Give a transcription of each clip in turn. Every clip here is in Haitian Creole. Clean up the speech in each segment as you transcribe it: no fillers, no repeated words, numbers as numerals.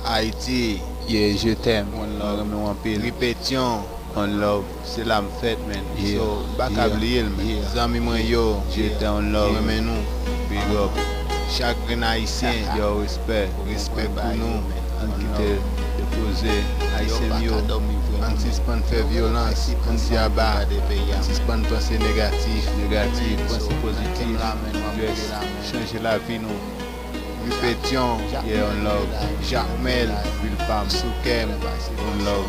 Haïti, Yeah, je t'aime. one love. Vraiment un pile. Répétition, On love. C'est la fête, man. yeah, So, back yeah, à oublier, man. yeah. Zami mwen yo, J'étais en love. remè nou, Big up. chaque haïtien, Yo, respect. respect pour nous, On quitte déposer. Haïtien yo. an sispan fè violans, an si aba, an sispan pensé négatif, Négatif, pensée positive. Yes. Changer la vie, nous. Répétition, Yeah, on love. Jacmel, Ville femme. Soukem, On love.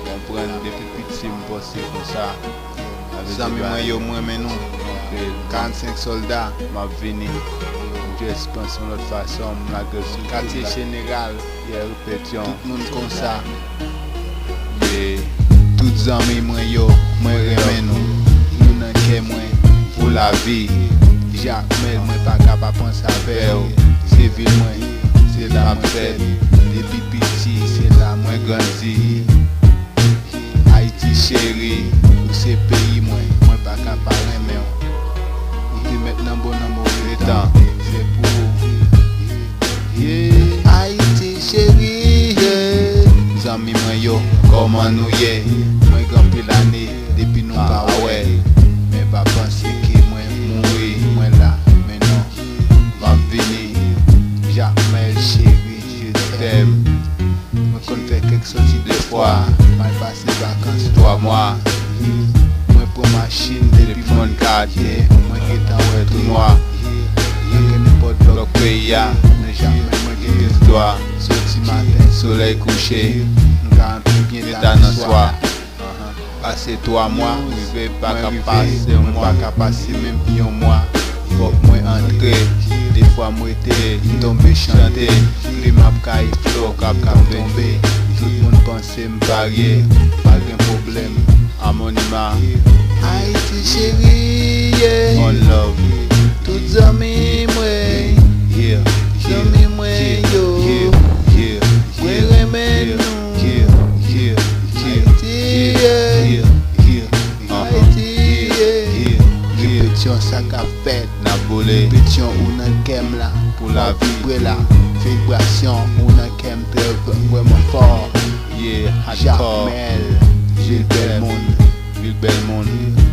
On prend depuis petit, me passer comme ça. Avec Zami des mwen bails. yo mwen men nou, Pile. 45 soldats, M'a venu. Je pense de l'autre façon. La gueule sur le quartier là. général, Yeah, répétition. tout moun kon sa, Yeah. tout zami mwen yo, mwen remè nou, nou nan ke mwen, pou la vi, Jacmel mwen pa kapa pans avè yo, se vil mwen, se la mwen fèt, depi piti, se la mwen grandi, Haïti chéri, ou se peyi mwen, mwen pa kapa remè yo, ou ki met nan mauvais temps, se pou, yeah, Haïti chéri, yeah. Zami mwen yo, koman nou ye, mwen gampil ane, depi nou pa wè, men pa panse ki mwen mouri, mwen la, men non, mwen vini, Jacmel chéri, je t'aime, mwen kon fè kek soti de fwa, mwen pase vakans 3 mwa, mwen pou machin depi mon kate, mwen getan wè tout noa, mwen gen nepot blok pe ya, men Jacmel mwen gen Toi, soti matin, soleil couché. Quand bien Dans le soir. Passé 3 mois, Je vais pas moi passer un mois. pas passer même bien un mois. Faut que moi entrer, des fois moi était tombé chanter, climat caille flow cap tomber. Tout le monde pensait me varier, pas de problème. Anonymat. Haïti chérie, yeah. On love. Toutes amis moi, Yeah. amis moi yo, Yeah. Yeah. moi Yeah. remè Yeah. nou. Yeah. Yeah. Haïti, yeah. Yeah. Yeah. Haïti, yeah. Yeah. Yeah. Répétition ça qu'a fait. Na boulé. Répétition ou nan kem là. Pour la vie. Vibrer là. Vibration ou nan kem très vraiment fort. Yeah. Hardcore. Jacmel, Gilles Belmond. Ville Belmond.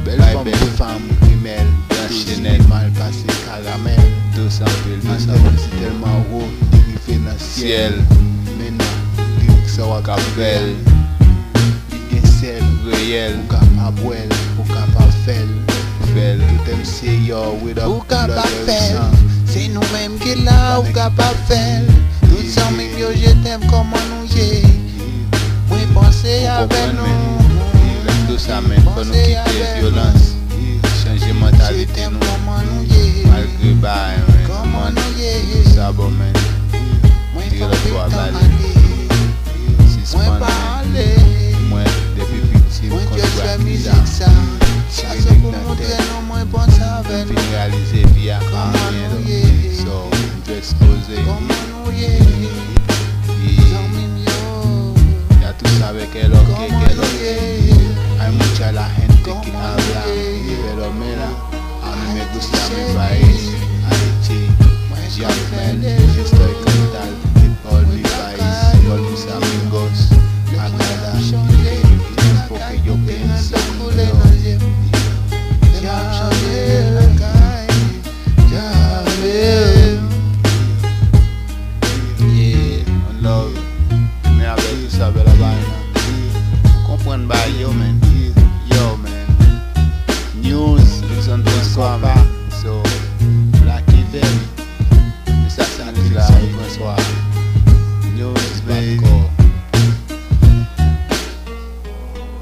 Belle Bye, femme, belle. belle femme, rimel. Dans Désir, Chanel. mal passé caramel. 200 villes. Antenne c'est tellement haut, dérivé dans le ciel. Ciel. Maintenant, lyrics ça va Capel. Il y a sel, Réel. ou capable boire, ou capable faire. Belle. Tout aime say yo with a Ou capable blood faire, sang. c'est nous-mêmes qui là, ou capable faire. Tout ça, même yo, je t'aime comment nous y est. Moi, pensez avec nous. Tout ça, mais faut nous quitter violence. Changer Je mentalité, t'aime nous. comment nous y est. Malgré bail, Comment man. nous y est. Ça, bon, man. Moi, Tire pas le toit, vite balle. aller. Si Moi, c'est pas pas aller. moi, depuis petit, Moi, quand je je fais vois musique bizarre. ça. Ça, c'est pour montrer nous, moi, pense avec Puis nous. réaliser via Comment rien nous d'autre. y est. So, je vais exposer. Comment nous y est. Y Zami yo. ya tú sabes que lo que, Como que lo no que. llegue, Hay mucha la gente que como habla, no llegue, pero mira, a mí me gusta mi Haïti, país, Haití, Jacmel, yo estoy con tal, with all mi país, all mis amigos, a cada tiempo que yo pienso, Yeah, on love. Mais avec tout ça, belle vaina. comprendre ba yo man, news, Ils sont tous soir comme. so, Black Event, Mais ça, c'est c'est là. là, soir, news baby. Blanco,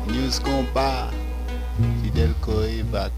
news combat, Fidel Corey back.